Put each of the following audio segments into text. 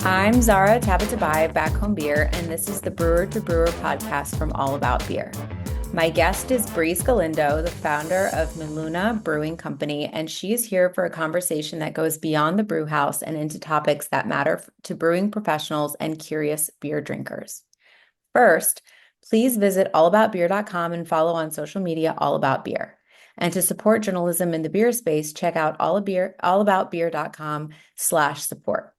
I'm Zahra Tabatabai, Back Home Beer, and this is the Brewer to Brewer podcast from All About Beer. My guest is Breeze Galindo, the founder of Miluna Brewing Company, and she is here for a conversation that goes beyond the brew house and into topics that matter to brewing professionals and curious beer drinkers. First, please visit allaboutbeer.com and follow on social media All About Beer. And to support journalism in the beer space, check out allaboutbeer.com/support.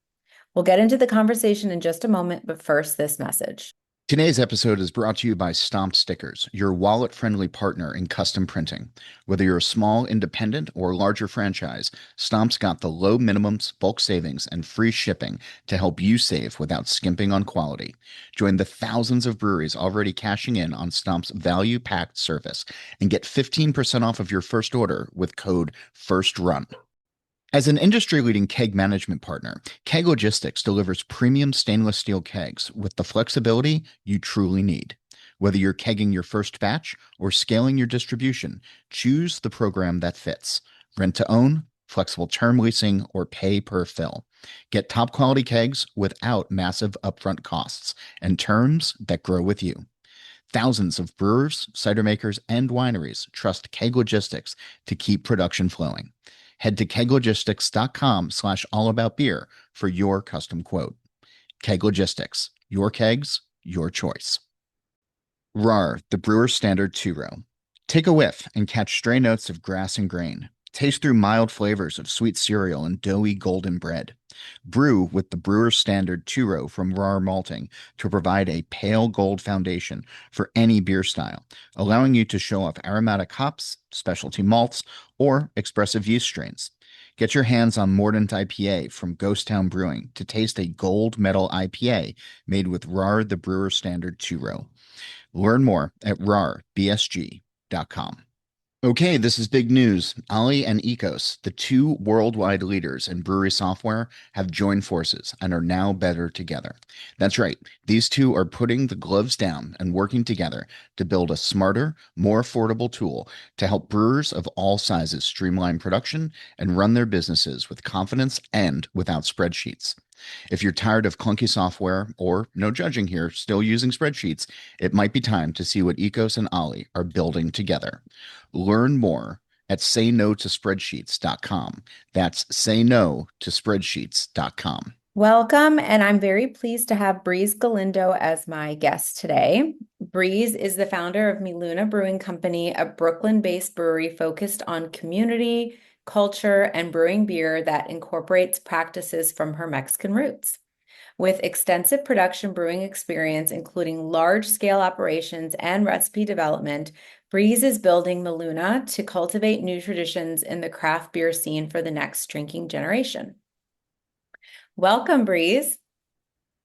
We'll get into the conversation in just a moment, but first, this message. Today's episode is brought to you by Stomp Stickers, your wallet-friendly partner in custom printing. Whether you're a small independent or larger franchise, Stomp's got the low minimums, bulk savings, and free shipping to help you save without skimping on quality. Join the thousands of breweries already cashing in on Stomp's value-packed service and get 15% off of your first order with code FIRSTRUN. As an industry-leading keg management partner, Keg Logistics delivers premium stainless steel kegs with the flexibility you truly need. Whether you're kegging your first batch or scaling your distribution, choose the program that fits. Rent to own, flexible term leasing, or pay per fill. Get top quality kegs without massive upfront costs and terms that grow with you. Thousands of brewers, cider makers, and wineries trust Keg Logistics to keep production flowing. Head to keglogistics.com/allaboutbeer for your custom quote. Keg Logistics, your kegs, your choice. Rahr, the brewer standard two-row. Take a whiff and catch stray notes of grass and grain. Taste through mild flavors of sweet cereal and doughy golden bread. Brew with the brewer's standard two-row from Rahr Malting to provide a pale gold foundation for any beer style, allowing you to show off aromatic hops, specialty malts, or expressive yeast strains. Get your hands on Mordant IPA from Ghost Town Brewing to taste a gold medal IPA made with Rahr the brewer's standard two-row. Learn more at rahrbsg.com. Okay, this is big news. Ali and Ecos, the two worldwide leaders in brewery software, have joined forces and are now better together. That's right. These two are putting the gloves down and working together to build a smarter, more affordable tool to help brewers of all sizes streamline production and run their businesses with confidence and without spreadsheets. If you're tired of clunky software or, no judging here, still using spreadsheets, it might be time to see what Ecos and Ali are building together. Learn more at saynotospreadsheets.com. That's saynotospreadsheets.com. Welcome, and I'm very pleased to have Breeze Galindo as my guest today. Breeze is the founder of Miluna Brewing Company, a Brooklyn-based brewery focused on community, culture, and brewing beer that incorporates practices from her Mexican roots. With extensive production brewing experience, including large-scale operations and recipe development, Breeze is building Miluna to cultivate new traditions in the craft beer scene for the next drinking generation. Welcome, Breeze.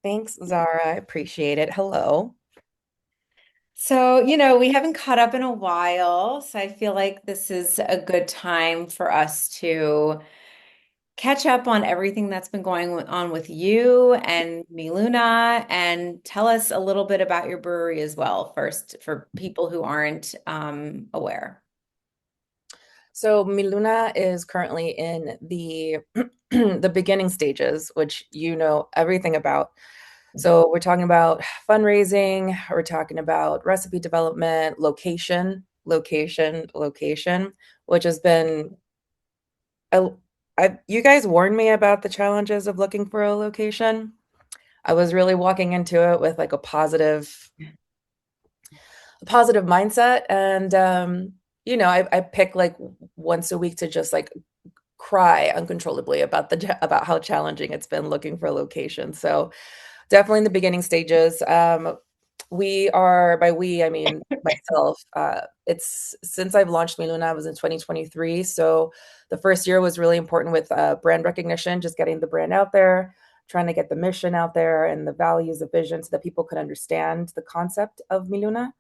Thanks, Zara. I appreciate it. Hello. So, we haven't caught up in a while, so I feel like this is a good time for us to catch up on everything that's been going on with you and Miluna, and tell us a little bit about your brewery as well, first, for people who aren't aware. So Miluna is currently in the the beginning stages, which you know everything about. So we're talking about fundraising, we're talking about recipe development, location, which has been you guys warned me about the challenges of looking for a location. I was really walking into it with like a positive mindset, and I pick like once a week to just like cry uncontrollably about how challenging it's been looking for a location. So definitely in the beginning stages. We are, by we I mean myself. It's since I've launched Miluna, I was in 2023. So the first year was really important with brand recognition, just getting the brand out there, trying to get the mission out there and the values, the vision, so that people could understand the concept of Miluna.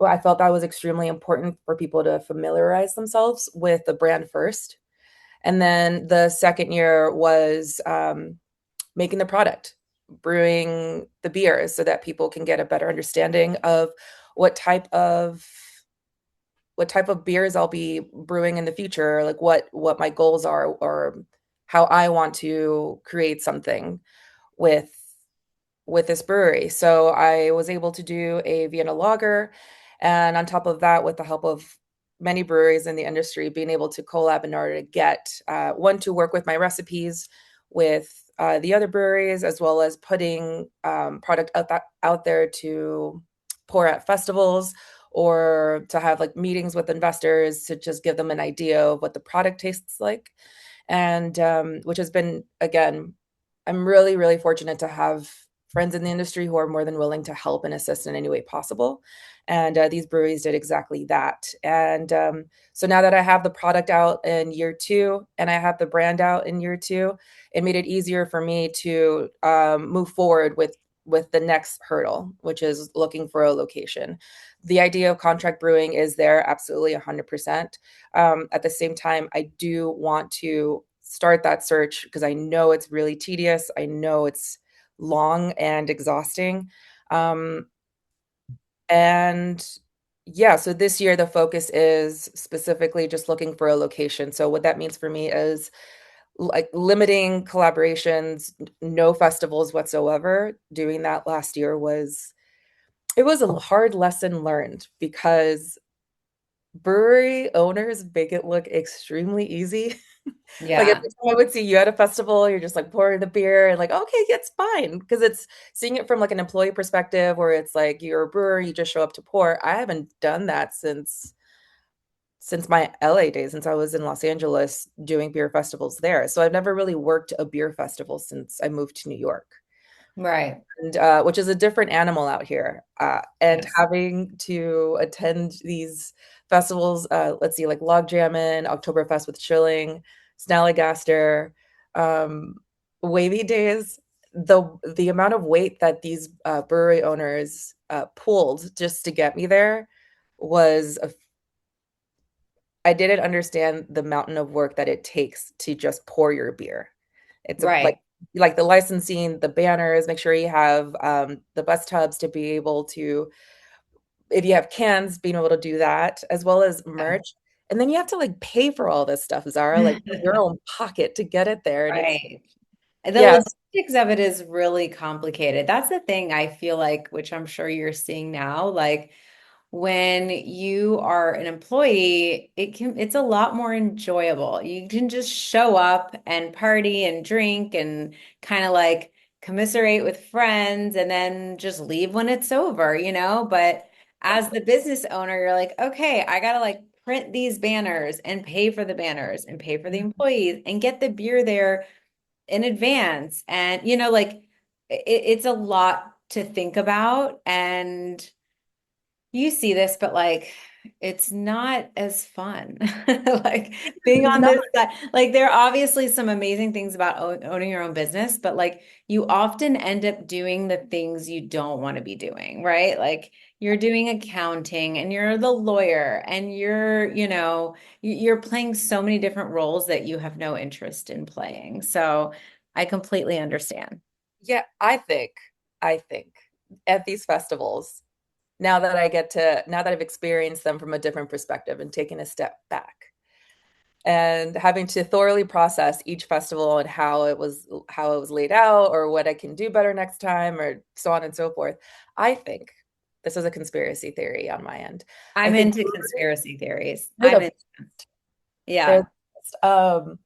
Well, I felt that was extremely important for people to familiarize themselves with the brand first. And then the second year was making the product, brewing the beers so that people can get a better understanding of what type of beers I'll be brewing in the future, like what my goals are, or how I want to create something. with this brewery. So I was able to do a Vienna lager, and on top of that, with the help of many breweries in the industry, being able to collab in order to get one to work with my recipes with the other breweries, as well as putting product out there to pour at festivals or to have like meetings with investors to just give them an idea of what the product tastes like. And which has been, again, I'm really, really fortunate to have friends in the industry who are more than willing to help and assist in any way possible. And these breweries did exactly that. And so now that I have the product out in year two and I have the brand out in year two, it made it easier for me to move forward with the next hurdle, which is looking for a location. The idea of contract brewing is there absolutely 100%. At the same time, I do want to start that search because I know it's really tedious. I know it's long and exhausting. Um, and yeah, so this year the focus is specifically just looking for a location. So what that means for me is like limiting collaborations, no festivals whatsoever. Doing that last year was it was a hard lesson learned because brewery owners make it look extremely easy. Like every Yeah. time I would see you at a festival, you're just like pouring the beer and like, okay, it's fine. Because it's seeing it from like an employee perspective where it's like you're a brewer, you just show up to pour. I haven't done that since my LA days, since I was in Los Angeles doing beer festivals there. So I've never really worked a beer festival since I moved to New York. Right. And which is a different animal out here. And Yes. having to attend these festivals, let's see, like Log Jammin', Oktoberfest with Chilling, Snallygaster, um, Wavy Days, the amount of weight that these brewery owners pulled just to get me there was I didn't understand the mountain of work that it takes to just pour your beer. It's a Right. like the licensing, the banners, make sure you have the bus tubs to be able to, if you have cans, being able to do that, as well as Yeah. merch. And then you have to like pay for all this stuff, Zara, like from your own pocket to get it there. And it's Right. The yeah, logistics of it is really complicated. That's the thing I feel like, which I'm sure you're seeing now. Like when you are an employee, it's a lot more enjoyable. You can just show up and party and drink and kind of like commiserate with friends and then just leave when it's over, you know? But as the business owner, you're like, okay, I gotta like print these banners and pay for the banners and pay for the employees and get the beer there in advance. And, you know, like it's a lot to think about. And you see this, but like it's not as fun. Like being on not this side, like there are obviously some amazing things about owning your own business, but like you often end up doing the things you don't want to be doing, right? Like you're doing accounting and you're the lawyer and you're, you know, you're playing so many different roles that you have no interest in playing. So I completely understand. yeah, I think at these festivals, now that I've experienced them from a different perspective and taken a step back and having to thoroughly process each festival and how it was laid out or what I can do better next time or so on and so forth. I think this is a conspiracy theory on my end. I I'm think into conspiracy theories. they're I'm the in, yeah. they're the best.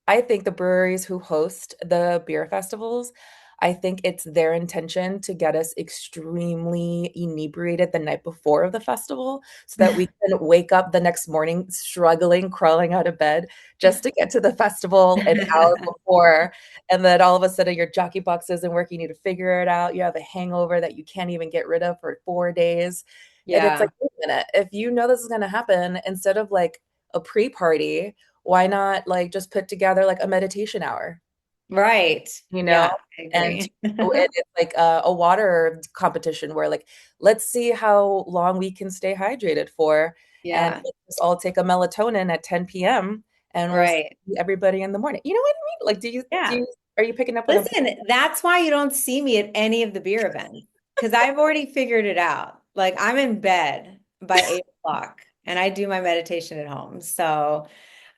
I think the breweries who host the beer festivals, I think it's their intention to get us extremely inebriated the night before of the festival so that we can wake up the next morning struggling, crawling out of bed just to get to the festival an hour before. And then all of a sudden your jockey box isn't working. You need to figure it out. You have a hangover that you can't even get rid of for 4 days. And it's Yeah. like, wait a minute, if you know this is going to happen, instead of like a pre-party, why not like just put together like a meditation hour, Right. you know? Yeah, I And agree. it's like a water competition where like, let's see how long we can stay hydrated for. And Yeah. let's just all take a melatonin at 10 p.m. and we'll see Right. everybody in the morning. You know what I mean? Like, Yeah. are you picking up what I'm saying? Listen, that's why you don't see me at any of the beer events because I've already figured it out. Like I'm in bed by 8 o'clock and I do my meditation at home. So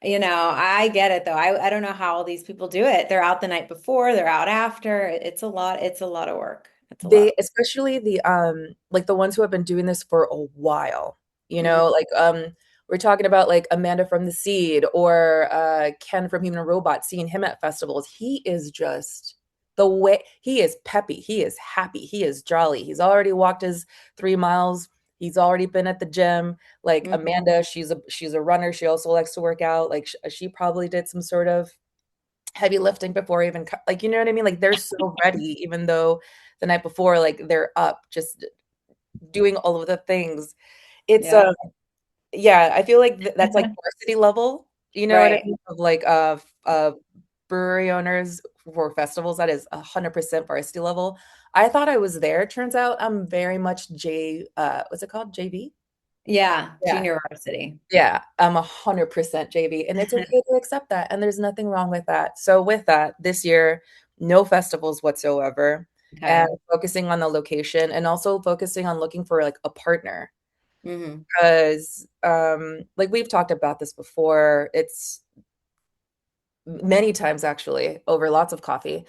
I get it though. I don't know how all these people do it. They're out the night before, they're out after. It's a lot. It's a lot of work. It's a lot. They, especially the like the ones who have been doing this for a while, Mhm. like we're talking about like Amanda from The Seed or Ken from Human Robot, seeing him at festivals. He is just the way he is peppy, he is happy, he is jolly. He's already walked his 3 miles. He's already been at the gym. Like Mhm. Amanda, she's a runner. She also likes to work out. Like she probably did some sort of heavy lifting before even like you know what I mean? Like they're so ready, even though the night before, like they're up just doing all of the things. It's Yeah. yeah, I feel like that's like varsity level. You know what I Right. mean? Of like brewery owners for festivals. That is 100% varsity level. I thought I was there. Turns out I'm very much what's it called? JV? Yeah. Yeah. Junior varsity. Yeah, I'm 100% JV, and it's okay to accept that, and there's nothing wrong with that. So with that, this year, no festivals whatsoever, and Okay. focusing on the location and also focusing on looking for like a partner. Hmm. Because like we've talked about this before, it's many times actually over lots of coffee.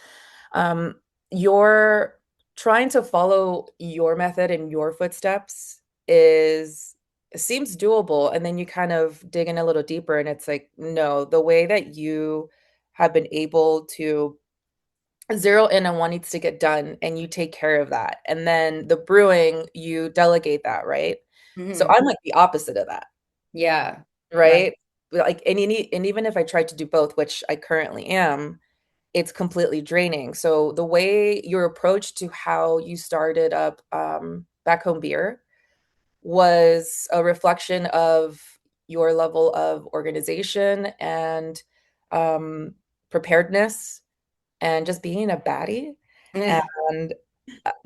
Um, you're trying to follow your method and your footsteps is seems doable, and then you kind of dig in a little deeper and it's like, no, the way that you have been able to zero in on what needs to get done and you take care of that. And then the brewing, you delegate that, right? So Hmm. I'm like the opposite of that, Yeah. Right. right? Like and even if I tried to do both, which I currently am, it's completely draining. So the way your approach to how you started up Back Home Beer was a reflection of your level of organization and um, preparedness and just being a baddie. And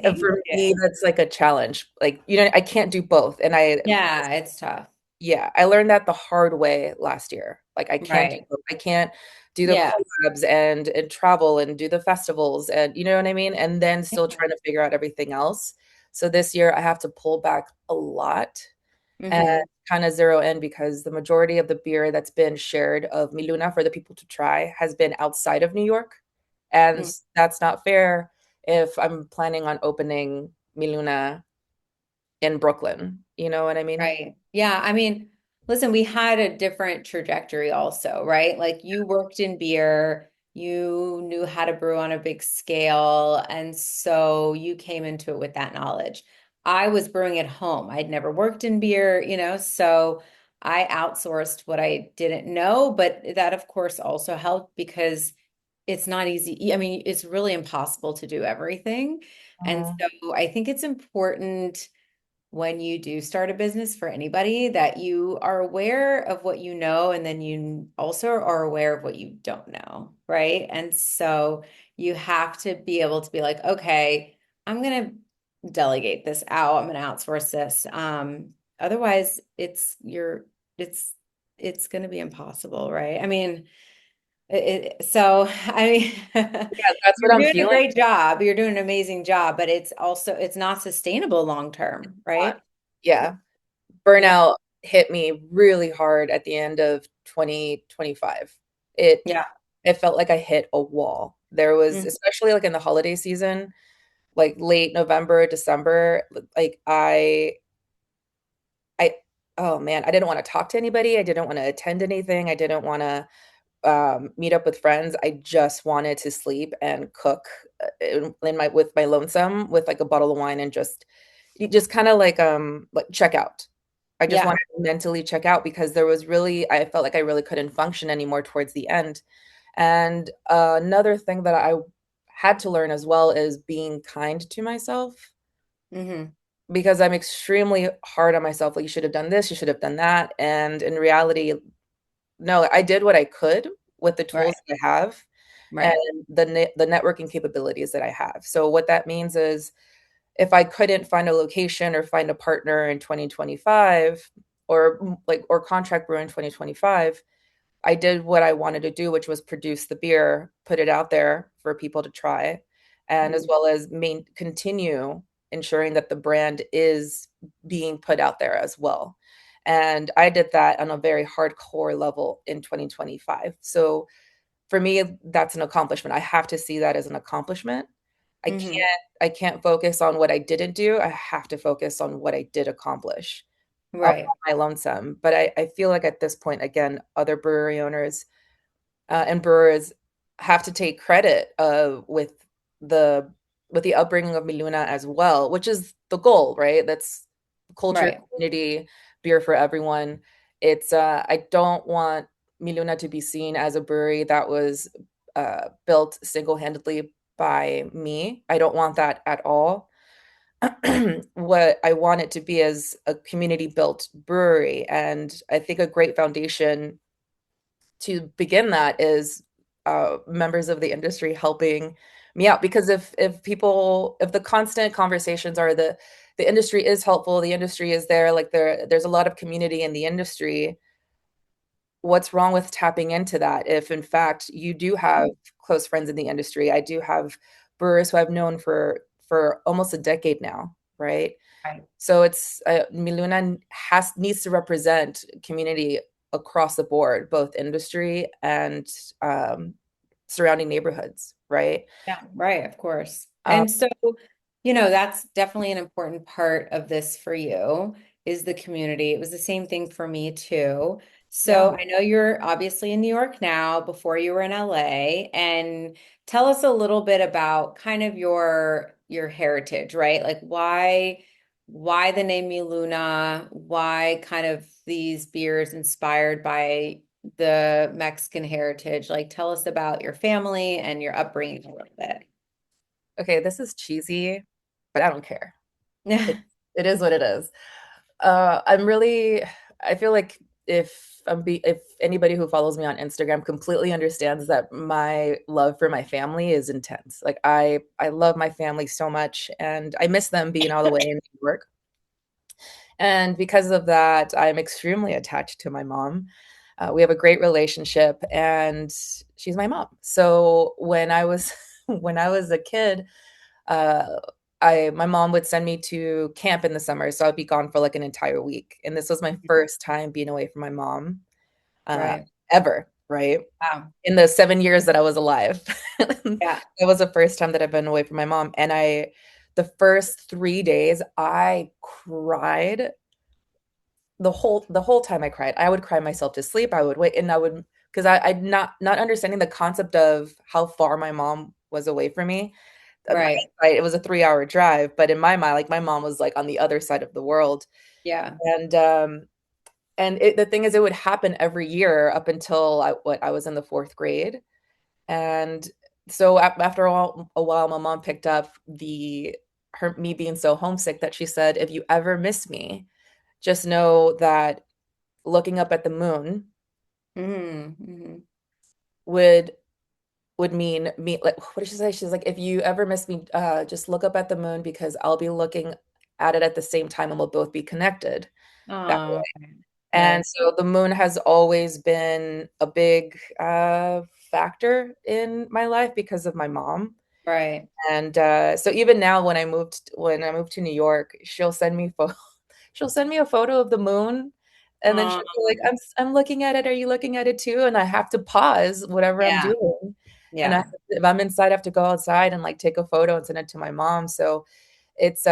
Thank for me, you. that's like a challenge. Like, I can't do both. And Yeah, it's tough. yeah, I learned that the hard way last year. Like I can't do Right. both. I can't do the Yeah. collabs and travel and do the festivals and you know what I mean? And then still Yeah. trying to figure out everything else. So this year I have to pull back a lot and Hmm. kind of zero in because the majority of the beer that's been shared of Miluna for the people to try has been outside of New York. And that's not fair if I'm planning on opening Miluna in Brooklyn. You know what I mean? Right. Yeah. I mean, listen, we had a different trajectory also, right? Like you worked in beer, you knew how to brew on a big scale, and so you came into it with that knowledge. I was brewing at home. I'd never worked in beer, so I outsourced what I didn't know, but that of course also helped because it's not easy. I mean, it's really impossible to do everything. And Mhm. so I think it's important when you do start a business for anybody that you are aware of what you know and then you also are aware of what you don't know, right? And so you have to be able to be like, okay, I'm going to delegate this out. I'm going to outsource this. Otherwise it's it's going to be impossible, right? I mean, so I mean, Yeah, that's what you're I'm doing a feeling. great job. You're doing an amazing job, but it's not sustainable long term, right? Yeah. Yeah. Burnout hit me really hard at the end of 2025. It Yeah. it felt like I hit a wall. There was, Mm. especially like in the holiday season, like late November, December, like I oh man, I didn't want to talk to anybody. I didn't want to attend anything. I didn't want to meet up with friends. I just wanted to sleep and cook in my with my lonesome with like a bottle of wine and just you just kind of like check out. I just Yeah. wanted to mentally check out because I felt like I really couldn't function anymore towards the end. And another thing that I had to learn as well is being kind to myself Hmm. because I'm extremely hard on myself. Like, you should have done this, you should have done that. And in reality, no, I did what I could with the Right. tools that I have and Right. the networking capabilities that I have. So what that means is if I couldn't find a location or find a partner in 2025 or contract brew in 2025, I did what I wanted to do, which was produce the beer, put it out there for people to try, and as Mhm. well as continue ensuring that the brand is being put out there as well. And I did that on a very hardcore level in 2025. So for me, that's an accomplishment. I have to see that as an accomplishment. I Hmm. can't focus on what I didn't do. I have to focus on what I did accomplish all Right. by my lonesome. But I feel like at this point, again, other brewery owners and brewers have to take credit the with the upbringing of Miluna as well, which is the goal, right? That's culture, Right. community, beer for everyone. It's I don't want Miluna to be seen as a brewery that was built single-handedly by me. I don't want that at all. What I want it to be is a community-built brewery, and I think a great foundation to begin that is members of the industry helping me out, because if the constant conversations are the industry is helpful, the industry is there, like there's a lot of community in the industry, what's wrong with tapping into that? If in fact you do have close friends in the industry, I do have brewers who I've known for almost a decade now, right? Right. So it's Miluna has needs to represent community across the board, both industry and um, surrounding neighborhoods, right? Yeah, right, of course. Um, And so, that's definitely an important part of this for you is the community. It was the same thing for me too. yeah. So I know you're obviously in New York now, before you were in LA, and tell us a little bit about kind of your heritage, right? Like why the name Luna? Why kind of these beers inspired by the Mexican heritage? Like tell us about your family and your upbringing a little bit. Okay, this is cheesy, but I don't care. It Yeah. it is what it is. I feel like if anybody who follows me on Instagram completely understands that my love for my family is intense. Like I love my family so much, and I miss them being all the way in New York. And because of that, I'm extremely attached to my mom. We have a great relationship, and she's my mom. So when I was when I was a kid, uh, I my mom would send me to camp in the summer, so I'd be gone for like an entire week. And this was my first time being away from my mom uh, Right. ever, right? Wow. In the 7 years that I was alive, that Yeah. was the first time that I've been away from my mom. And the first 3 days, I cried the whole time. I cried. I would cry myself to sleep. I would wait, and I would because I'd not understanding the concept of how far my mom was away from me. Right. It was a 3-hour drive, but in my mind, like my mom was like on the other side of the world. Yeah. And the thing is, it would happen every year up until I was in the fourth grade. And so after a while, my mom picked up the her me being so homesick that she said, "If you ever miss me, just know that looking up at the moon Hmm. would would mean me." Like, what did she say? She's like, "If you ever miss me, just look up at the moon, because I'll be looking at it at the same time, and we'll both be connected that Oh, way." And nice. so the moon has always been a big factor in my life because of my mom. Right. And so even now, when I moved to New York, she'll send me a photo of the moon, and then Oh, she'll be like, I'm looking at it. Are you looking at it too?" And I have to pause whatever I'm yeah. doing, and Yeah. if I'm inside, I have to go outside and like take a photo and send it to my mom. So it's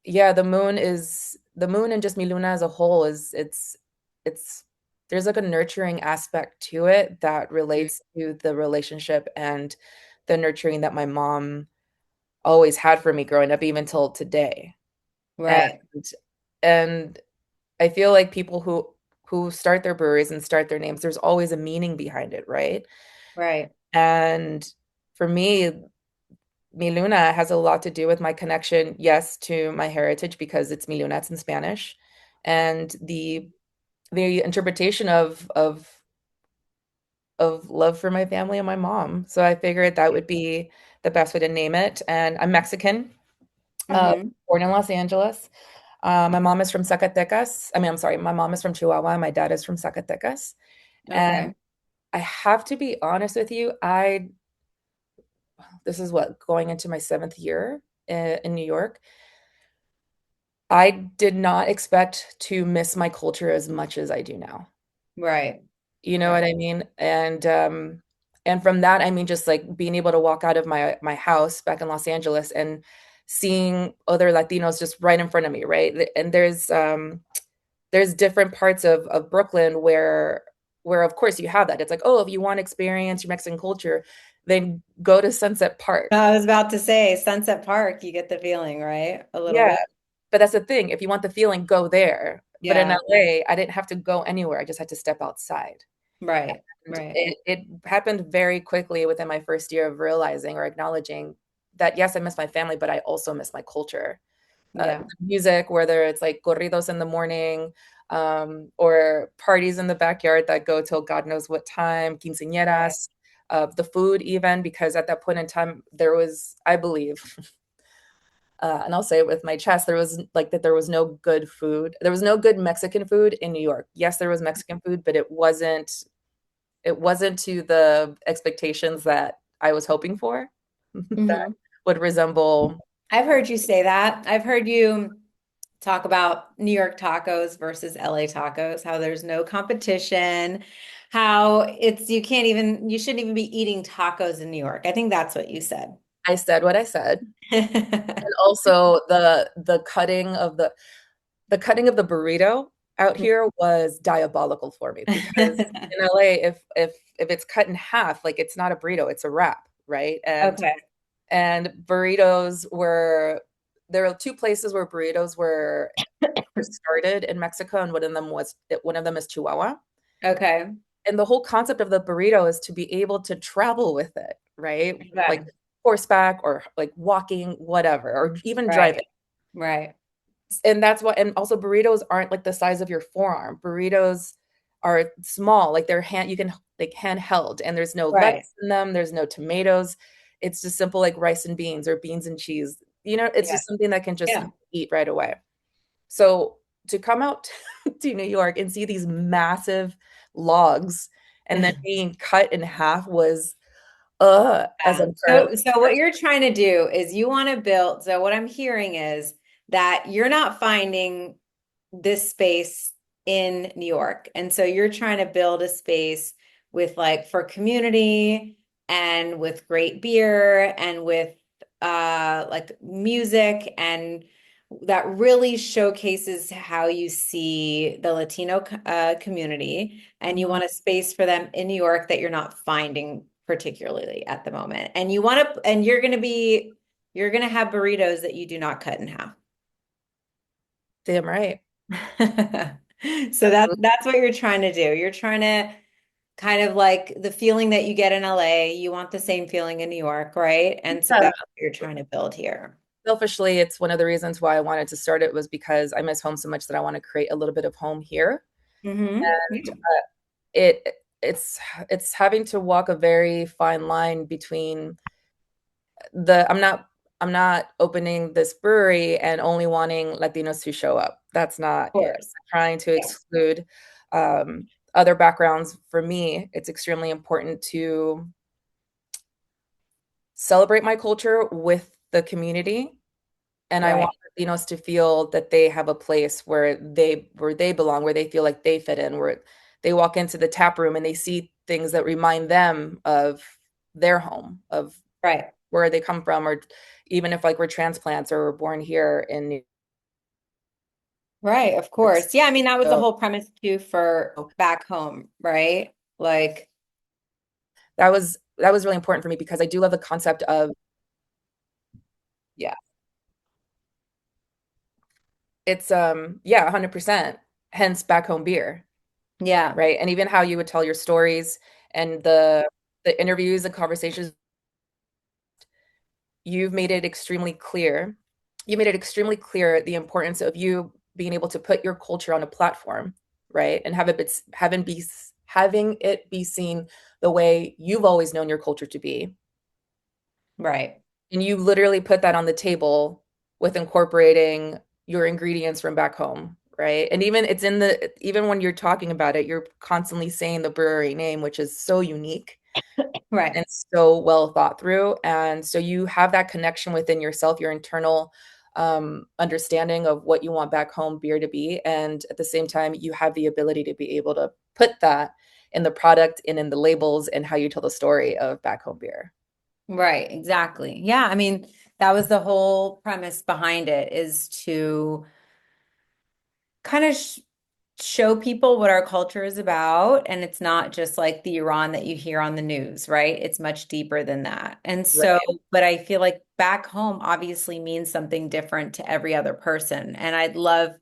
yeah, the moon and just Miluna as a whole is it's there's like a nurturing aspect to it that relates to the relationship and the nurturing that my mom always had for me growing up, even till today. And Right. and I feel like people who start their breweries and start their names, there's always a meaning behind it, right? Right. And for me, Mi Luna has a lot to do with my connection, yes, to my heritage, because it's Mi Luna, it's in Spanish, and the interpretation of love for my family and my mom. So I figured that would be the best way to name it. And I'm Mexican, Hmm. born in Los Angeles. My mom is from Zacatecas. I mean, I'm sorry, my mom is from Chihuahua, and my dad is from Zacatecas. And Okay. I have to be honest with you, I this is what going into my seventh year in New York. I did not expect to miss my culture as much as I do now. Right. You know what Right. I mean? And from that, I mean just like being able to walk out of my house back in Los Angeles and seeing other Latinos just right in front of me, right? And there's different parts of Brooklyn where of course you have that. It's like, oh, if you want to experience your Mexican culture, then go to Sunset Park. I was about to say Sunset Park, you get the feeling, right? A little Yeah. bit. But that's the thing. If you want the feeling, go there. But in Yeah. LA, I didn't have to go anywhere. I just had to step outside. Right. And Right. it happened very quickly within my first year of realizing or acknowledging that, yes, I miss my family, but I also miss my culture. Yeah. Music, whether it's like corridos in the morning, or parties in the backyard that go till God knows what time, Right. quinceañeras, the food even, because at that point in time, there was, I believe, and I'll say it with my chest, there was like that there was no good food. There was no good Mexican food in New York. Yes, there was Mexican food, but it wasn't to the expectations that I was hoping for that Hmm. would resemble. I've heard you say that. I've heard you talk about New York tacos versus LA tacos, how there's no competition, how you can't even, you shouldn't even be eating tacos in New York. I think that's what you said. I said what I said. And also the cutting of the burrito out here was diabolical for me because in LA, if it's cut in half, like it's not a burrito, it's a wrap, right? And Okay. and burritos were there are two places where burritos were started in Mexico, and one of them is Chihuahua. Okay. And the whole concept of the burrito is to be able to travel with it, right? Like Okay. horseback or like walking, whatever, or even Right. driving. Right. And that's what, and also burritos aren't like the size of your forearm. Burritos are small, like they're you can like handheld, and there's no Right. lettuce in them, there's no tomatoes. It's just simple like rice and beans or beans and cheese. It's Yeah. just something that can just Yeah. eat right away. So to come out to New York and see these massive logs and then being cut in half was as Yeah. I'm currently. So what you're trying to do is you want to build, so what I'm hearing is that you're not finding this space in New York. And so you're trying to build a space with like for community and with great beer and with like music and that really showcases how you see the Latino community and you Mhm. want a space for them in New York that you're not finding particularly at the moment. And you want to and you're going to have burritos that you do not cut in half. Damn right. So Absolutely. that's what you're trying to do. You're trying to kind of like the feeling that you get in LA, you want the same feeling in New York, right? And so Yeah. that's what you're trying to build here. Selfishly, it's one of the reasons why I wanted to start it was because I miss home so much that I want to create a little bit of home here. Hmm. And it it's having to walk a very fine line between the I'm not opening this brewery and only wanting Latinos to show up. That's not Of it. course. I'm trying to Yeah. exclude other backgrounds. For me, it's extremely important to celebrate my culture with the community, and I want Right. Latinos to feel that they have a place where they belong, where they feel like they fit in, where they walk into the tap room and they see things that remind them of their home, of Right. where they come from, or even if like we're transplants or we're born here in New Right. Of York. course. Yeah. I mean, that was the So whole premise too for back home, right? Like, that was really important for me because I do love the concept of, yeah, it's yeah, 100%, hence back home beer, yeah. right? And even how you would tell your stories and the interviews and conversations, you've made it extremely clear. You made it extremely clear the importance of you being able to put your culture on a platform, right? And having it be seen the way you've always known your culture to be. Right. And you literally put that on the table with incorporating your ingredients from back home, right? And even when you're talking about it, you're constantly saying the brewery name, which is so unique Right. and so well thought through. And so you have that connection within yourself, your internal understanding of what you want back home beer to be. And at the same time, you have the ability to be able to put that in the product and in the labels and how you tell the story of back home beer. Right, exactly. Yeah, I mean, that was the whole premise behind it is to kind of sh show people what our culture is about. And it's not just like the Iran that you hear on the news, right? It's much deeper than that. And so, Right. but I feel like back home obviously means something different to every other person. And I love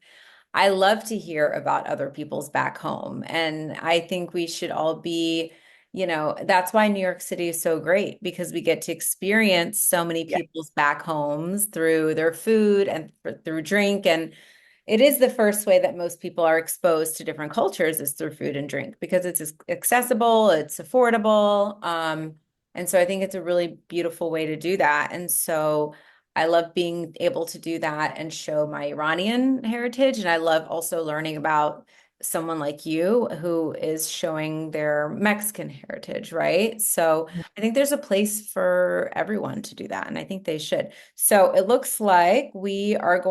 to hear about other people's back home. And I think we should all be, that's why New York City is so great because we get to experience so many Yeah. people's back homes through their food and through drink. And it is the first way that most people are exposed to different cultures is through food and drink because it's accessible, it's affordable. And so I think it's a really beautiful way to do that. And so I love being able to do that and show my Iranian heritage. And I love also learning about someone like you who is showing their Mexican heritage, right? So I think there's a place for everyone to do that. And I think they should. So it looks like we're at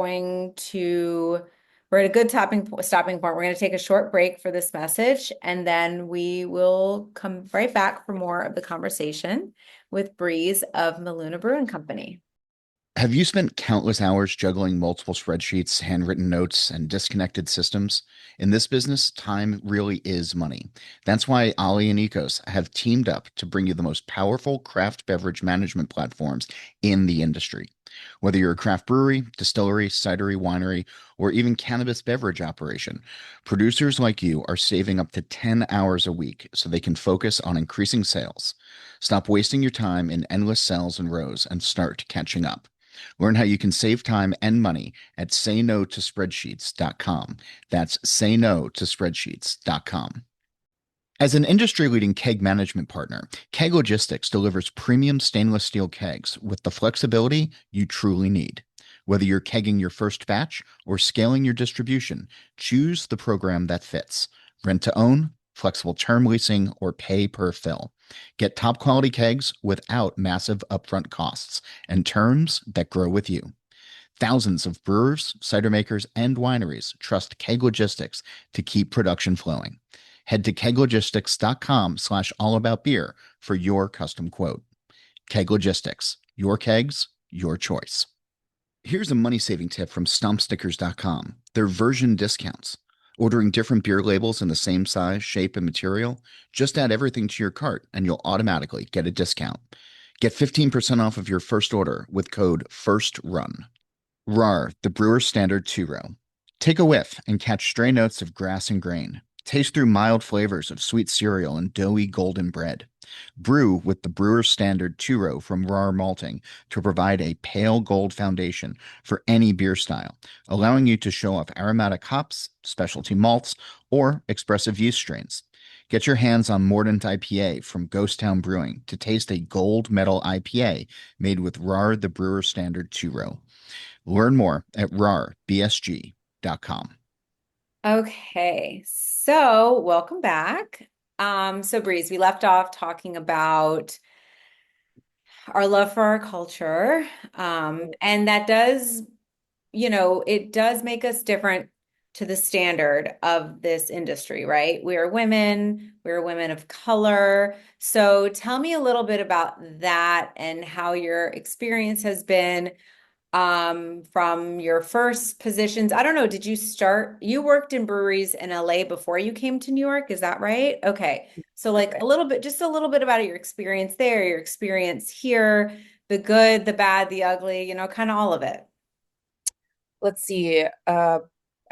a good stopping point. We're going to take a short break for this message, and then we will come right back for more of the conversation with Breeze of Maluna Brewing Company. Have you spent countless hours juggling multiple spreadsheets, handwritten notes, and disconnected systems? In this business, time really is money. That's why Ali and Ecos have teamed up to bring you the most powerful craft beverage management platforms in the industry. Whether you're a craft brewery, distillery, cidery, winery, or even cannabis beverage operation, producers like you are saving up to 10 hours a week so they can focus on increasing sales. Stop wasting your time in endless cells and rows and start catching up. Learn how you can save time and money at saynotospreadsheets.com. That's saynotospreadsheets.com. As an industry-leading keg management partner, Keg Logistics delivers premium stainless steel kegs with the flexibility you truly need. Whether you're kegging your first batch or scaling your distribution, choose the program that fits. Rent to own, flexible term leasing, or pay per fill. Get top quality kegs without massive upfront costs and terms that grow with you. Thousands of brewers, cider makers, and wineries trust Keg Logistics to keep production flowing. Head to keglogistics.com/allaboutbeer for your custom quote. Keg Logistics, your kegs, your choice. Here's a money-saving tip from stompstickers.com. They're version discounts. Ordering different beer labels in the same size, shape, and material, just add everything to your cart and you'll automatically get a discount. Get 15% off of your first order with code FIRSTRUN. Rahr, the Brewer's Standard two-row. Take a whiff and catch stray notes of grass and grain. Taste through mild flavors of sweet cereal and doughy golden bread. Brew with the Brewer's Standard two-row from Rahr Malting to provide a pale gold foundation for any beer style, allowing you to show off aromatic hops, specialty malts, or expressive yeast strains. Get your hands on Mordant IPA from Ghost Town Brewing to taste a gold medal IPA made with Rahr the Brewer's Standard two-row. Learn more at rahrbsg.com. Okay, so welcome back. So Breeze, we left off talking about our love for our culture. And that does, it does make us different to the standard of this industry, right? We're women of color. So tell me a little bit about that and how your experience has been from your first positions. I don't know, you worked in breweries in LA before you came to New York, is that right? Okay. So like just a little bit about your experience there, your experience here, the good, the bad, the ugly, kind of all of it. Let's see. I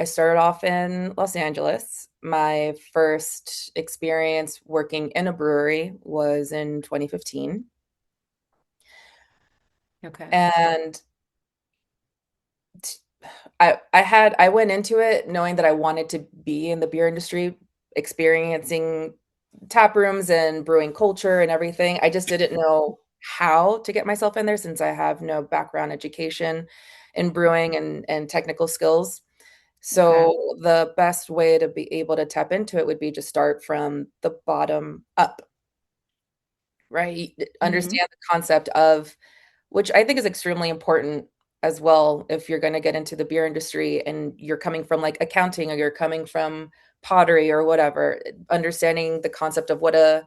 started off in Los Angeles. My first experience working in a brewery was in 2015. Okay. And I went into it knowing that I wanted to be in the beer industry, experiencing tap rooms and brewing culture and everything. I just didn't know how to get myself in there since I have no background education in brewing and technical skills. Okay. So the best way to be able to tap into it would be to start from the bottom up, right? Hmm. Understand the concept of, which I think is extremely important. as well if you're going to get into the beer industry and you're coming from like accounting or you're coming from pottery or whatever, understanding the concept of what a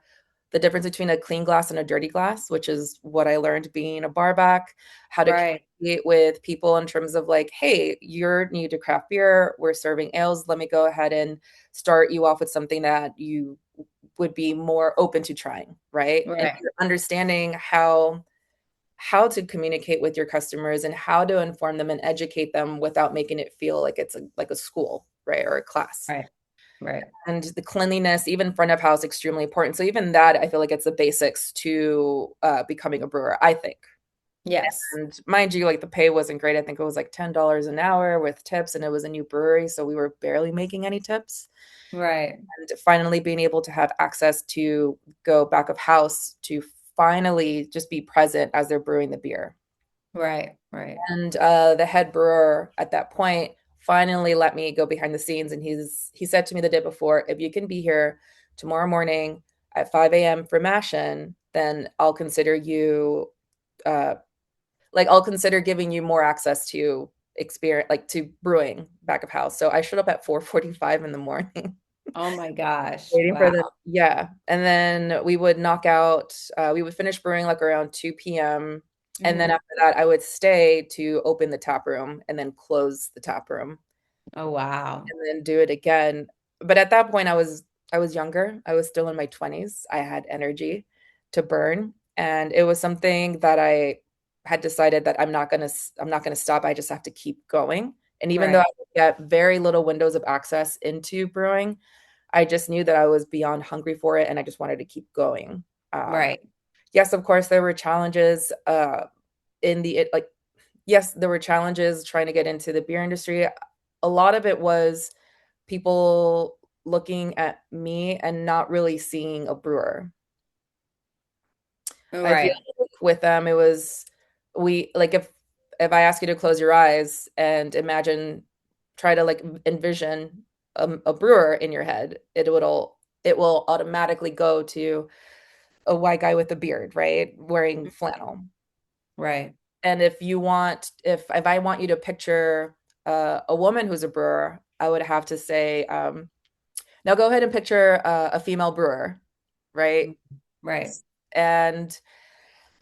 the difference between a clean glass and a dirty glass, which is what I learned being a bar back, how to Right. communicate with people in terms of like, hey, you're new to craft beer, we're serving ales, let me go ahead and start you off with something that you would be more open to trying, right? And Right. you're understanding how to communicate with your customers and how to inform them and educate them without making it feel like it's like a school, right, or a class. Right. Right. And the cleanliness, even front of house, extremely important. So even that, I feel like it's the basics to becoming a brewer, I think. Yes. And mind you, like the pay wasn't great. I think it was like $10 an hour with tips, and it was a new brewery, so we were barely making any tips. Right. And finally being able to have access to go back of house to finally just be present as they're brewing the beer. Right. Right. And the head brewer at that point finally let me go behind the scenes, and he said to me the day before, if you can be here tomorrow morning at 5 a.m. for mash-in, then I'll consider you uh, like I'll consider giving you more access to experience, like to brewing back of house. So I showed up at 4:45 in the morning. Oh my gosh. Waiting for Wow. the yeah, and then we would finish brewing, like, around 2 p.m., and then Hmm. after that, I would stay to open the tap room and then close the tap room Oh wow. and then do it again. But at that point, I was younger, I was still in my 20s, I had energy to burn, and it was something that I had decided that I'm not gonna stop, I just have to keep going, and even though I Right. would get very little windows of access into brewing, I just knew that I was beyond hungry for it and I just wanted to keep going. Um, Right. yes, of course, there were challenges in the, like, yes, there were challenges trying to get into the beer industry. A lot of it was people looking at me and not really seeing a brewer. I feel Right. like with them, it was we like if I ask you to close your eyes and imagine, try to like envision a brewer in your head, it will automatically go to a white guy with a beard, right, wearing flannel. Right. And if I want you to picture a woman who's a brewer, I would have to say, now go ahead and picture a female brewer, right? Right. And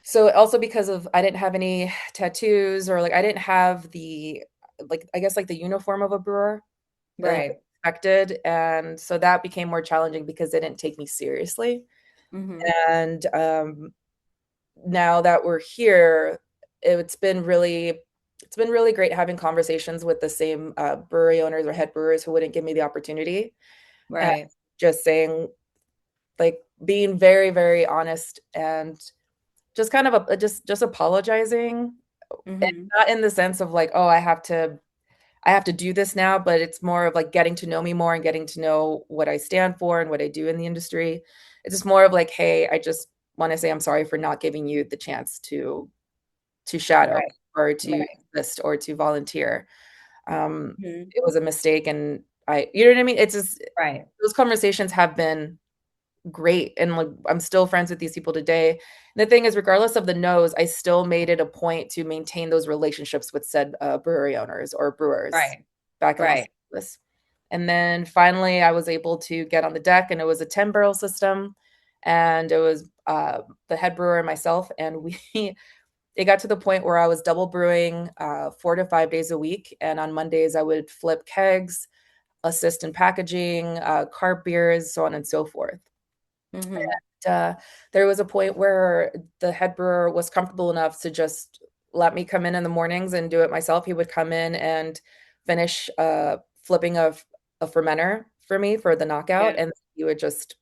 so also because of I didn't have any tattoos or like I didn't have the like I guess like the uniform of a brewer that was Right. expected, and so that became more challenging because they didn't take me seriously. Hmm. And now that we're here, it's been really it's been really great having conversations with the same brewery owners or head brewers who wouldn't give me the opportunity, and Right. just saying like being very very honest and just kind of just apologizing, and Hmm. not in the sense of like, oh, I have to do this now, but it's more of like getting to know me more and getting to know what I stand for and what I do in the industry. It's just more of like, hey, I just want to say I'm sorry for not giving you the chance to shadow Right. or to Right. assist or to volunteer. Mhm. It was a mistake, and you know what I mean? It's just Right. those conversations have been great, and like I'm still friends with these people today. And the thing is, regardless of the no's, I still made it a point to maintain those relationships with said brewery owners or brewers Right. back in Los Right. Angeles. And then finally, I was able to get on the deck, and it was a 10 barrel system, and it was the head brewer and myself, and we. It got to the point where I was double brewing 4 to 5 days a week, and on Mondays I would flip kegs, assist in packaging, carb beers, so on and so forth. Hmm. uh, there was a point where the head brewer was comfortable enough to just let me come in the mornings and do it myself. He would come in and finish flipping a fermenter for me for the knockout, Yeah. and he would just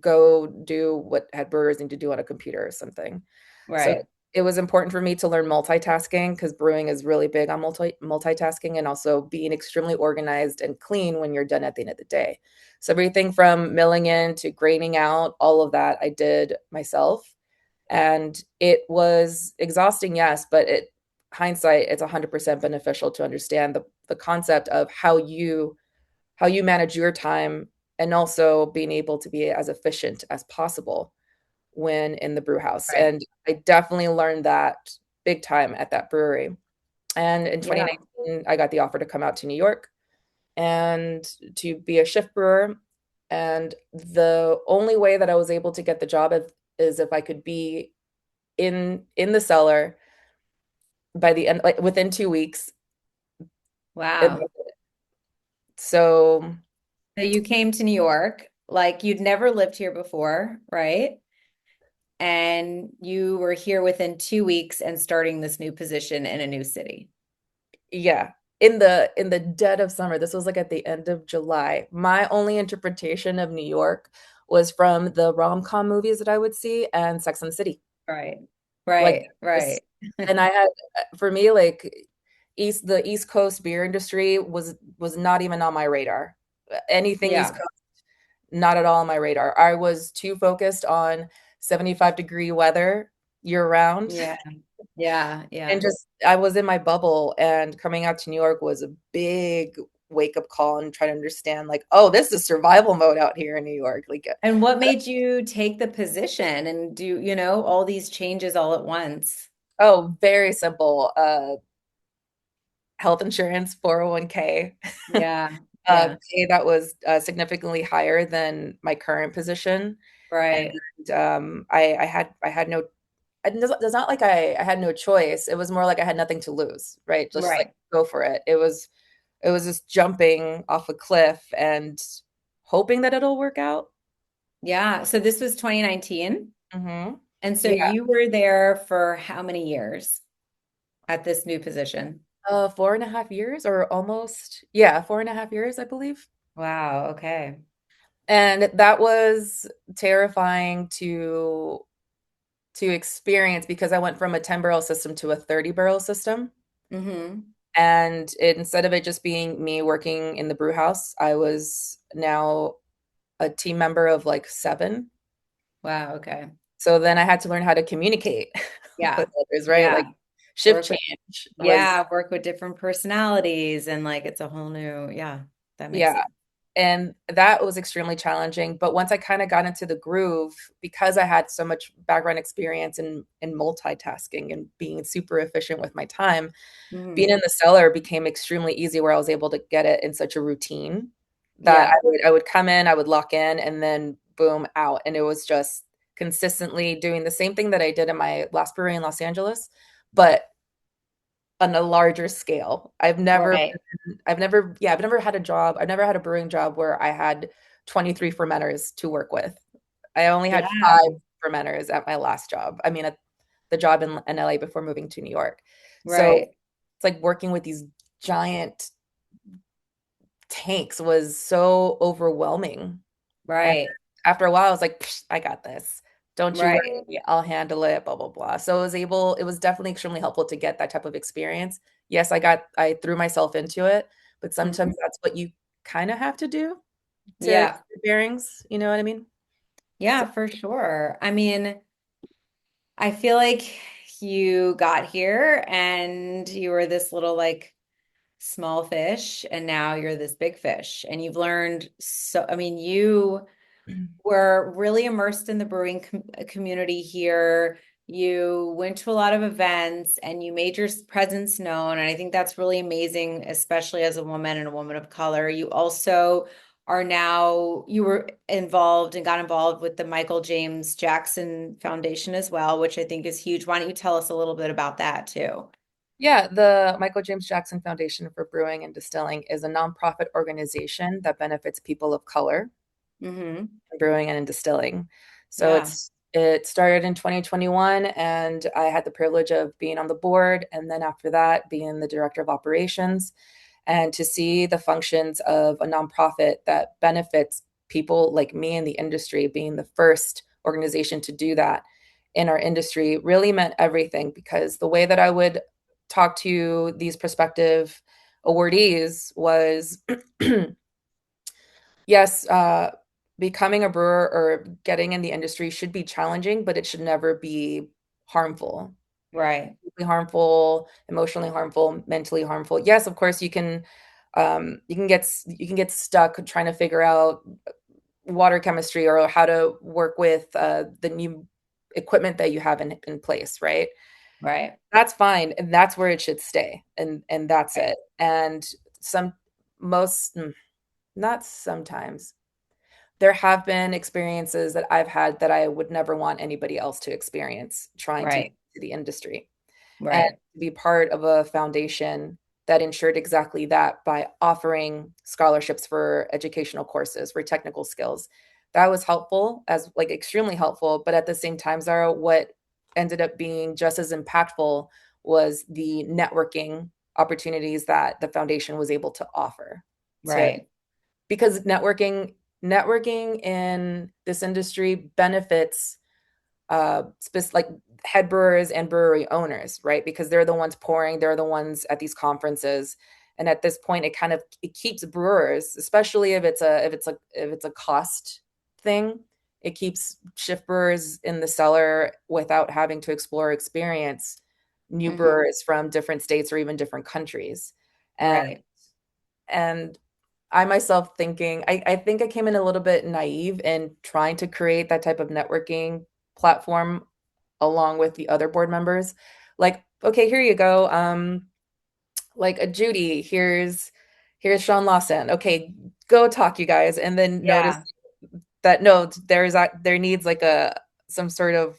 go do what head brewers need to do on a computer or something. So Right. it was important for me to learn multitasking because brewing is really big on multitasking and also being extremely organized and clean when you're done at the end of the day. So everything from milling in to graining out, all of that I did myself. And it was exhausting, yes, but hindsight, it's 100% beneficial to understand the concept of how you manage your time and also being able to be as efficient as possible when in the brew house. Right. And I definitely learned that big time at that brewery. And in Yeah. 2019, I got the offer to come out to New York and to be a shift brewer. And the only way that I was able to get the job is if I could be in the cellar by the end, like within 2 weeks. And Wow. so So you came to New York, like you'd never lived here before, right? And you were here within 2 weeks and starting this new position in a new city. yeah, in the dead of summer, this was like at the end of July. My only interpretation of New York was from the rom-com movies that I would see and Sex and the City. Right. Like Right. this, Right. and I had for me like the East Coast beer industry was not even on my radar. Anything East Yeah. Coast, not at all on my radar. I was too focused on 75-degree weather year round. Yeah. Yeah. And Yeah. just I was in my bubble, and coming out to New York was a big wake up call and try to understand like, oh, this is survival mode out here in New York. Like, And what made you take the position and do, all these changes all at once? oh, very simple. Health insurance, 401k, Yeah. Yeah. pay that was significantly higher than my current position. Right. And I had no, it's not like I had no choice. It was more like I had nothing to lose, right? Just like Right. go for it. It was just jumping off a cliff and hoping that it'll work out. Yeah. So this was 2019. Hmm. And so Yeah, you were there for how many years at this new position? 4.5 years or almost, yeah, 4.5 years, I believe. Wow. Okay. And that was terrifying to experience because I went from a 10-barrel system to a 30-barrel system. Mm-hmm. And instead of it just being me working in the brew house, I was now a team member of like seven. Wow. Okay. So then I had to learn how to communicate with Yeah. others, right? Like Yeah. shift Work with, change was, yeah, work with different personalities and like it's a whole new, yeah, that makes yeah. sense. And that was extremely challenging. But once I kind of got into the groove, because I had so much background experience in multitasking and being super efficient with my time, being Hmm. in the cellar became extremely easy where I was able to get it in such a routine that Yeah. I would come in, I would lock in, and then boom, out. And it was just consistently doing the same thing that I did in my last brewery in Los Angeles, but on a larger scale. Right. I've never had a job. I've never had a brewing job where I had 23 fermenters to work with. I only had Yeah. 5 fermenters at my last job. I mean, at the job in LA before moving to New York. So Right. it's like working with these giant tanks was so overwhelming. And Right. after a while, I was like, "Psh, I got this. Don't you Right. worry. I'll handle it, blah, blah, blah." So it was definitely extremely helpful to get that type of experience. Yes, I threw myself into it, but sometimes Mhm. that's what you kind of have to do to get Yeah. your bearings. You know what I mean? So, Yeah, for sure. I mean, I feel like you got here and you were this little like small fish, and now you're this big fish, and you've learned so, I mean, you were really immersed in the brewing community here. You went to a lot of events and you made your presence known. And I think that's really amazing, especially as a woman and a woman of color. You also you were involved and got involved with the Michael James Jackson Foundation as well, which I think is huge. Why don't you tell us a little bit about that too? yeah, the Michael James Jackson Foundation for Brewing and Distilling is a nonprofit organization that benefits people of color Hmm. in brewing and in distilling. So Yeah. it started in 2021, and I had the privilege of being on the board, and then after that, being the director of operations, and to see the functions of a nonprofit that benefits people like me in the industry, being the first organization to do that in our industry, really meant everything because the way that I would talk to these prospective awardees was yes, becoming a brewer or getting in the industry should be challenging, but it should never be harmful. Right. Harmful, emotionally harmful, mentally harmful. Yes, of course you can get stuck trying to figure out water chemistry or how to work with the new equipment that you have in place, right? Right. That's fine, and that's where it should stay, and that's Right. it. And some most not sometimes. There have been experiences that I've had that I would never want anybody else to experience trying to get Right. into the industry. And Right. to be part of a foundation that ensured exactly that by offering scholarships for educational courses, for technical skills. That was helpful, as like extremely helpful, but at the same time, Zara, what ended up being just as impactful was the networking opportunities that the foundation was able to offer to Right. because networking in this industry benefits like head brewers and brewery owners, right? Because they're the ones pouring, they're the ones at these conferences. And at this point, it keeps brewers, especially if it's a cost thing, it keeps shift brewers in the cellar without having to explore experience new Hmm. brewers from different states or even different countries. And Right. and I myself I think I came in a little bit naive in trying to create that type of networking platform along with the other board members. Like, okay, here you go. Like a Judy, here's Sean Lawson. Okay, go talk, you guys, and then notice Yeah. that no, there needs like a some sort of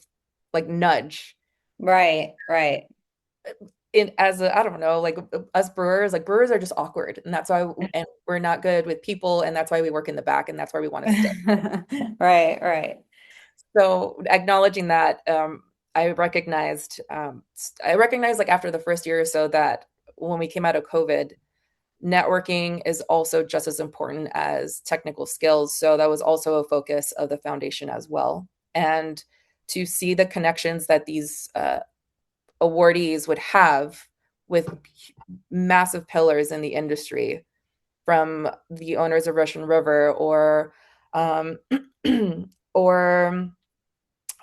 like nudge Right. Right. in as a I don't know, like us brewers, like brewers are just awkward, and that's why and we're not good with people, and that's why we work in the back, and that's where we want to stay. Right. Right. So acknowledging that, I recognized like after the first year or so that when we came out of COVID, networking is also just as important as technical skills. So that was also a focus of the foundation as well. And to see the connections that these awardees would have with massive pillars in the industry, from the owners of Russian River um, or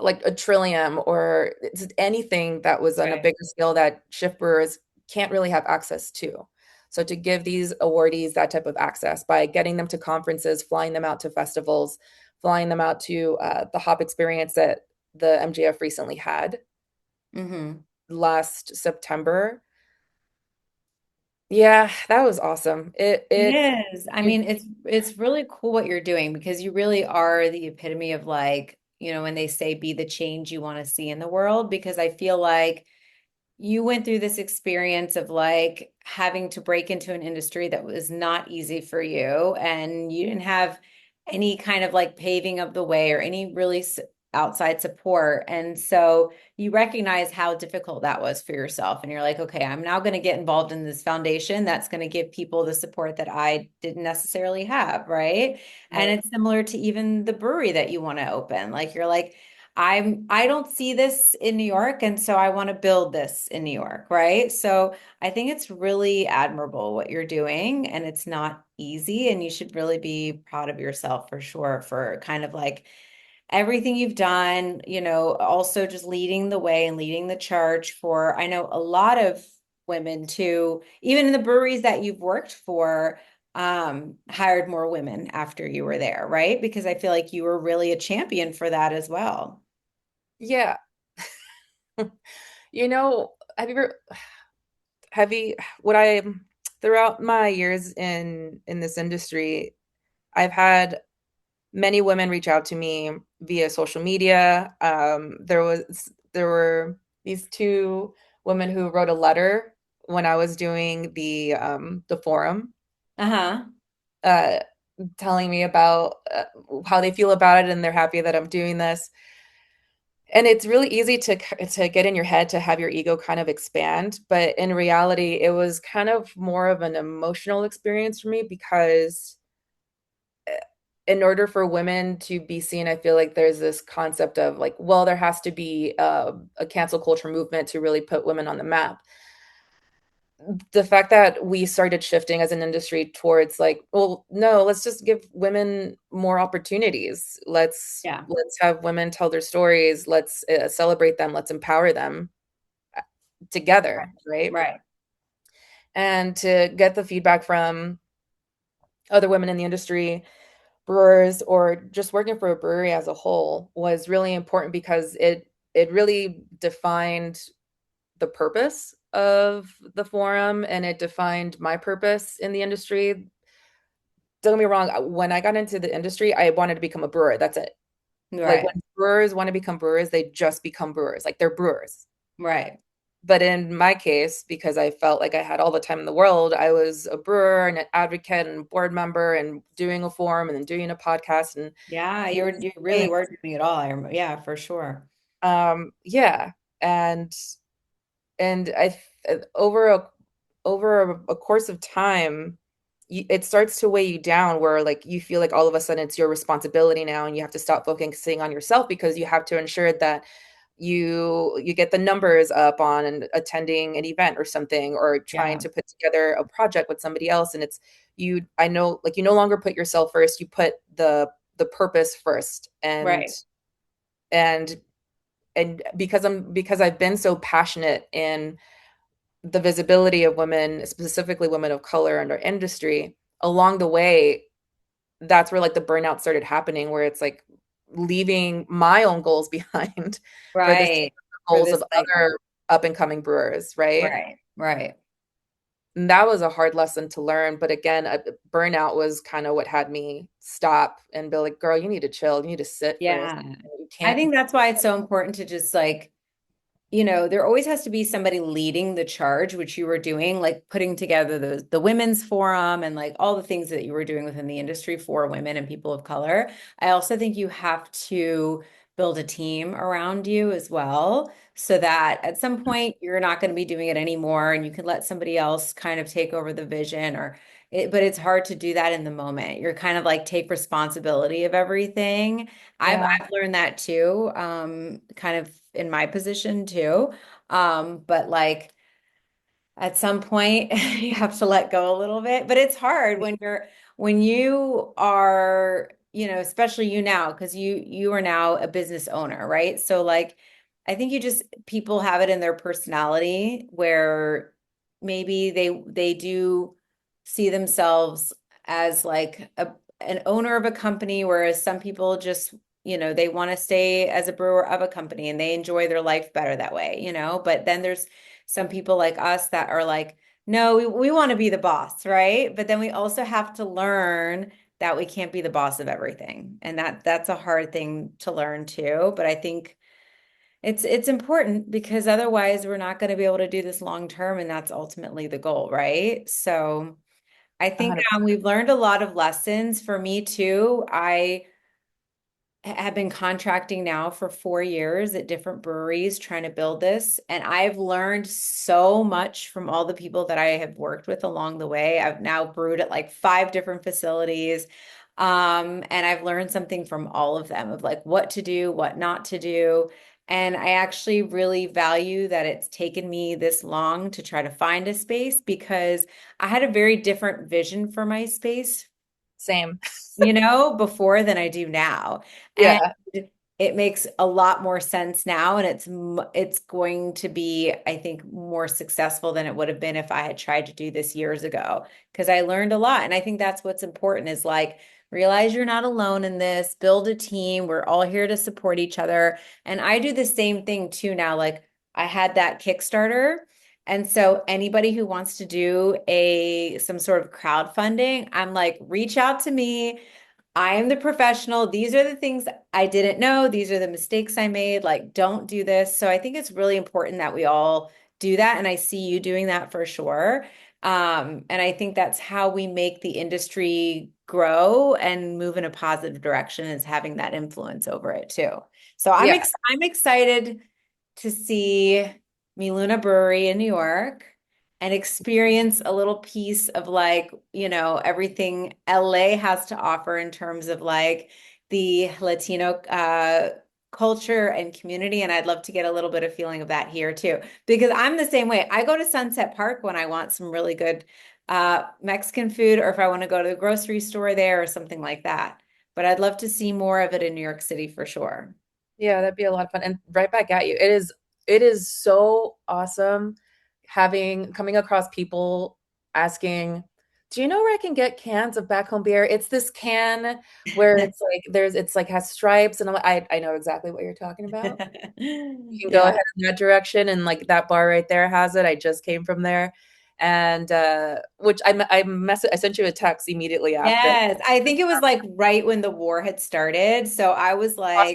like a Trillium or anything that was on a Right. bigger scale that shift brewers can't really have access to. So to give these awardees that type of access by getting them to conferences, flying them out to festivals, flying them out to the hop experience that the MJF recently had Hmm. last September. Yeah, that was awesome. It is. I It mean, it's really cool what you're doing because you really are the epitome of like, when they say be the change you want to see in the world, because I feel like you went through this experience of like having to break into an industry that was not easy for you, and you didn't have any kind of like paving of the way or any really outside support. And so you recognize how difficult that was for yourself. And you're like, okay, I'm now going to get involved in this foundation that's going to give people the support that I didn't necessarily have. Right. And right. it's similar to even the brewery that you want to open. Like, you're like, I don't see this in New York, and so I want to build this in New York, right? So I think it's really admirable what you're doing, and it's not easy, and you should really be proud of yourself for sure for kind of like everything you've done, also just leading the way and leading the charge for, I know a lot of women too, even in the breweries that you've worked for, hired more women after you were there, right? Because I feel like you were really a champion for that as well. Yeah. You know, have you what I throughout my years in this industry, I've had many women reach out to me via social media. There were these two women who wrote a letter when I was doing the forum, Uh-huh. uh, telling me about how they feel about it, and they're happy that I'm doing this. And it's really easy to get in your head to have your ego kind of expand, but in reality, it was kind of more of an emotional experience for me because in order for women to be seen, I feel like there's this concept of like, well, there has to be a cancel culture movement to really put women on the map. The fact that we started shifting as an industry towards like, well, no, let's just give women more opportunities. Yeah. Let's have women tell their stories. Let's celebrate them. Let's empower them together, right? Right. And to get the feedback from other women in the industry, brewers, or just working for a brewery as a whole was really important because it really defined the purpose of the forum, and it defined my purpose in the industry. Don't get me wrong, when I got into the industry, I wanted to become a brewer. That's it. Like Right. when brewers want to become brewers, they just become brewers. Like they're brewers. Right. But in my case, because I felt like I had all the time in the world, I was a brewer and an advocate and board member and doing a forum and then doing a podcast and Yeah, you really things. were doing it all. Yeah, for sure. Yeah. And over a course of time, it starts to weigh you down where like you feel like all of a sudden it's your responsibility now and you have to stop focusing on yourself because you have to ensure that you get the numbers up on and attending an event or something or trying Yeah. to put together a project with somebody else, and it's you I know like you no longer put yourself first, you put the purpose first. Right. And because I've been so passionate in the visibility of women, specifically women of color in our industry, along the way, that's where like the burnout started happening, where it's like leaving my own goals behind for the sake Right. of the For goals this of like other up and coming brewers, right? right. Right. And that was a hard lesson to learn. But again, burnout was kind of what had me stop and be like, girl, you need to chill. You need to sit for a Yeah. second. You I can't. think that's why it's so important to just like there always has to be somebody leading the charge, which you were doing, like putting together the women's forum and like all the things that you were doing within the industry for women and people of color. I also think you have to build a team around you as well, so that at some point you're not going to be doing it anymore and you can let somebody else kind of take over the vision but it's hard to do that in the moment. You're kind of like take responsibility of everything. Yeah, I've learned that too, kind of in my position too. But like at some point you have to let go a little bit. But it's hard when you are, especially you now, because you are now a business owner, right? So like I think you just people have it in their personality where maybe they do see themselves as like an owner of a company, whereas some people just they want to stay as a brewer of a company and they enjoy their life better that way, but then there's some people like us that are like, no, we want to be the boss, right? But then we also have to learn that we can't be the boss of everything. And that's a hard thing to learn too. But I think it's important because otherwise we're not going to be able to do this long term. And that's ultimately the goal, right? So I think 100%. we've learned a lot of lessons. For me too, I have been contracting now for 4 years at different breweries trying to build this. And I've learned so much from all the people that I have worked with along the way. I've now brewed at like 5 different facilities. And I've learned something from all of them of like what to do, what not to do. And I actually really value that it's taken me this long to try to find a space because I had a very different vision for my space Same. before than I do now. And Yeah. it makes a lot more sense now and it's going to be, I think, more successful than it would have been if I had tried to do this years ago because I learned a lot. And I think that's what's important is like realize you're not alone in this, build a team. We're all here to support each other. And I do the same thing too now. Like I had that Kickstarter. And so anybody who wants to do some sort of crowdfunding, I'm like, reach out to me. I am the professional. These are the things I didn't know. These are the mistakes I made. Like, don't do this. So I think it's really important that we all do that. And I see you doing that for sure. And I think that's how we make the industry grow and move in a positive direction is having that influence over it too. So Yeah. I'm excited to see Miluna Brewery in New York and experience a little piece of like, everything LA has to offer in terms of like the Latino culture and community. And I'd love to get a little bit of feeling of that here too, because I'm the same way. I go to Sunset Park when I want some really good Mexican food, or if I want to go to the grocery store there or something like that. But I'd love to see more of it in New York City for sure. Yeah, that'd be a lot of fun. And right back at you. It is so awesome having coming across people asking Do you know where I can get cans of back home beer? It's this can where it's like it's like has stripes, and I know exactly what you're talking about. You can go Yeah. ahead in that direction, and like that bar right there has it. I just came from there, and which I sent you a text immediately after. Yes, I think it was like right when the war had started. So I was like,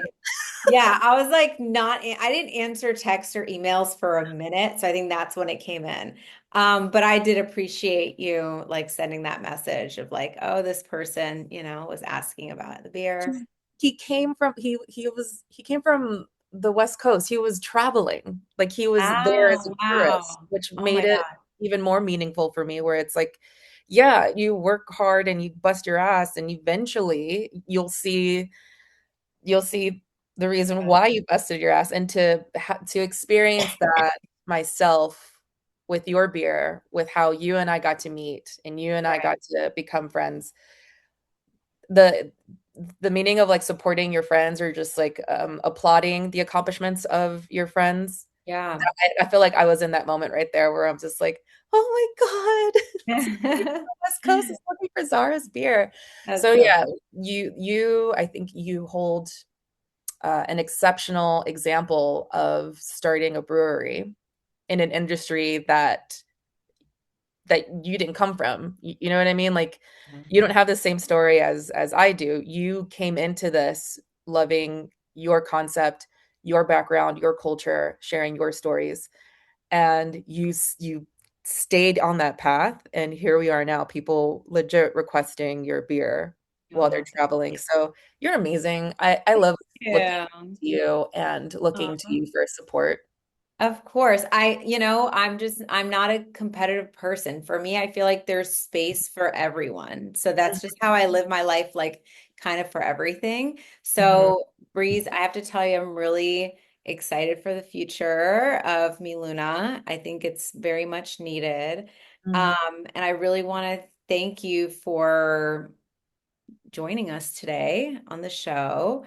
yeah, I was like not I didn't answer texts or emails for a minute. So I think that's when it came in. But I did appreciate you like sending that message of like, oh, this person, was asking about the beer. He came from the West Coast. He was traveling. Like he was there as a Oh, tourist, wow. which Oh made my it God. even more meaningful for me, where it's like, yeah, you work hard and you bust your ass, and eventually you'll see the reason why you busted your ass. And to experience that myself with your beer, with how you and I got to meet and you and I Right. got to become friends, the the meaning of like supporting your friends or just like applauding the accomplishments of your friends. Yeah. I feel like I was in that moment right there where I'm just like, oh my God, somebody from the West Coast is looking for Zara's beer. That's So so yeah, I think you hold an exceptional example of starting a brewery in an industry that you didn't come from. You know what I mean? Like you don't have the same story as I do. You came into this loving your concept, your background, your culture, sharing your stories, and you stayed on that path, and here we are now, people legit requesting your beer while they're Oh, traveling. thank So you're amazing. I love looking you. to you and looking to Aw. you for support. Of course. I'm not a competitive person. For me, I feel like there's space for everyone. So that's just how I live my life, like kind of for everything. Mhm. So, Breeze, I have to tell you, I'm really excited for the future of Mi Luna. I think it's very much needed. Mhm. And I really want to thank you for joining us today on the show.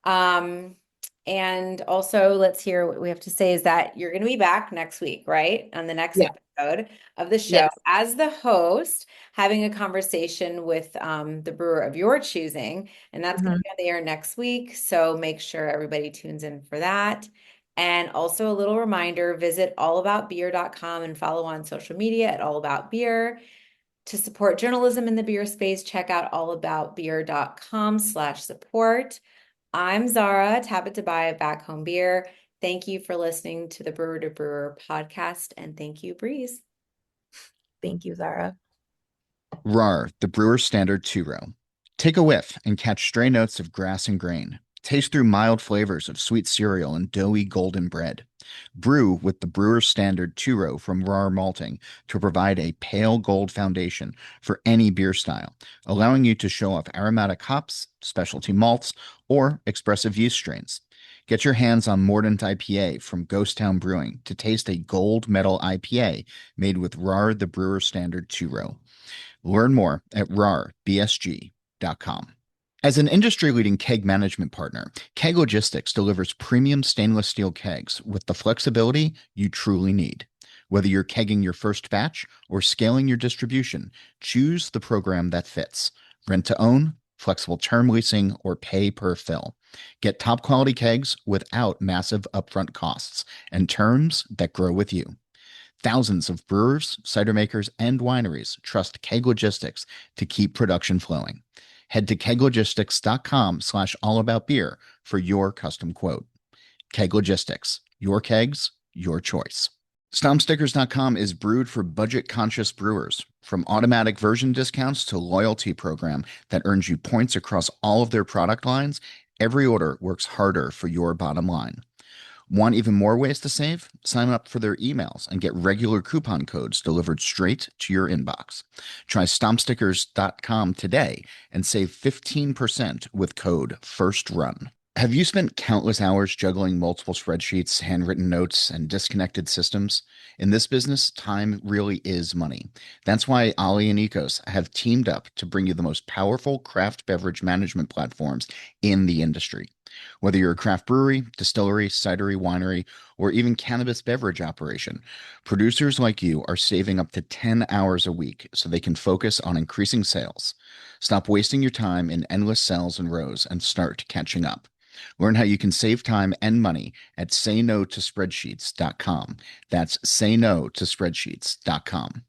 Um, and also, let's hear what we have to say is that you're going to be back next week, right? On the next Yeah. episode of the show Yes. as the host, having a conversation with the brewer of your choosing. And that's going to Mhm. be on the air next week. So make sure everybody tunes in for that. And also, a little reminder, visit allaboutbeer.com and follow on social media at allaboutbeer. To support journalism in the beer space, check out allaboutbeer.com/support. I'm Zahra Tabatabai of Back Home Beer. Thank you for listening to the Brewer to Brewer podcast, and thank you, Breeze. Thank you, Zara. Rahr, the brewer's standard two-row. Take a whiff and catch stray notes of grass and grain. Taste through mild flavors of sweet cereal and doughy golden bread. Brew with the brewer's standard two-row from Rahr Malting to provide a pale gold foundation for any beer style, allowing you to show off aromatic hops, specialty malts, or expressive yeast strains. Get your hands on Mordant IPA from Ghost Town Brewing to taste a gold medal IPA made with Rahr the brewer's standard two-row. Learn more at rahrbsg.com. As an industry-leading keg management partner, Keg Logistics delivers premium stainless steel kegs with the flexibility you truly need. Whether you're kegging your first batch or scaling your distribution, choose the program that fits. Rent to own, flexible term leasing, or pay per fill. Get top quality kegs without massive upfront costs and terms that grow with you. Thousands of brewers, cider makers, and wineries trust Keg Logistics to keep production flowing. Head to keglogistics.com/allaboutbeer for your custom quote. Keg Logistics, your kegs, your choice. Stompstickers.com is brewed for budget-conscious brewers. From automatic version discounts to loyalty program that earns you points across all of their product lines, every order works harder for your bottom line. Want even more ways to save? Sign up for their emails and get regular coupon codes delivered straight to your inbox. Try stompstickers.com today and save 15% with code FIRSTRUN. Have you spent countless hours juggling multiple spreadsheets, handwritten notes, and disconnected systems? In this business, time really is money. That's why Ali and Ecos have teamed up to bring you the most powerful craft beverage management platforms in the industry. Whether you're a craft brewery, distillery, cidery, winery, or even cannabis beverage operation, producers like you are saving up to 10 hours a week so they can focus on increasing sales. Stop wasting your time in endless cells and rows and start catching up. Learn how you can save time and money at saynotospreadsheets.com. That's saynotospreadsheets.com.